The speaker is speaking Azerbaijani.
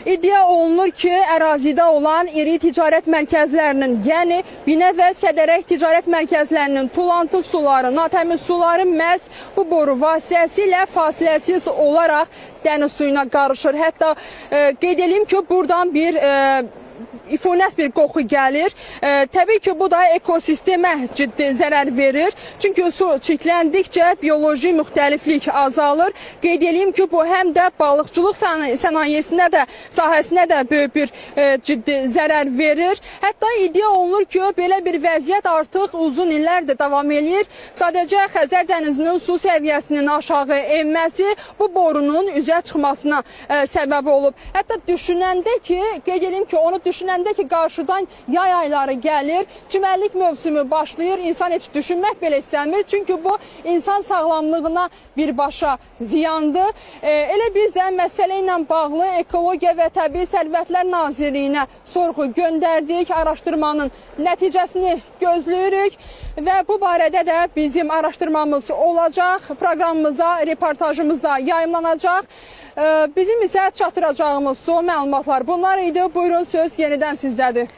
İddia olunur ki, ərazidə olan iri ticarət mərkəzlərinin, yəni Binə və Sədərək ticarət mərkəzlərinin tulantı suları, natəmiz suları məhz bu boru vasitəsilə fasiləsiz olaraq dəniz suyuna qarışır. Hətta qeyd edeyim ki, buradan bir ifunət bir qoxu gəlir. Təbii ki, bu da ekosistemə ciddi zərər verir. Çünki su çirkləndikcə bioloji müxtəliflik azalır. Qeyd edeyim ki, bu həm də balıqçılıq sənayesində də, sahəsinə də böyük bir ciddi zərər verir. Hətta iddia olunur ki, belə bir vəziyyət artıq uzun illərdir davam edir. Sadəcə Xəzər dənizinin su səviyyəsinin aşağı enməsi bu borunun üzə çıxmasına səbəb olub. Hətta düşünəndə ki, qeyd edeyim ki, onu düşünəndə ki, qarşıdan yay ayları gəlir, çimərlik mövsümü başlayır, insan heç düşünmək belə istəmir. Çünki bu, insan sağlamlığına birbaşa ziyandır. Elə biz də məsələ ilə bağlı Ekologiya və Təbii Sərvətlər Nazirliyinə sorğu göndərdik. Araşdırmanın nəticəsini gözləyirik və bu barədə də bizim araşdırmamız olacaq. Proqramımıza, reportajımıza yayımlanacaq. Bizim isə çatdıracağımız son məlumatlar bunlar idi. Buyurun, söz yenidən sizdədir.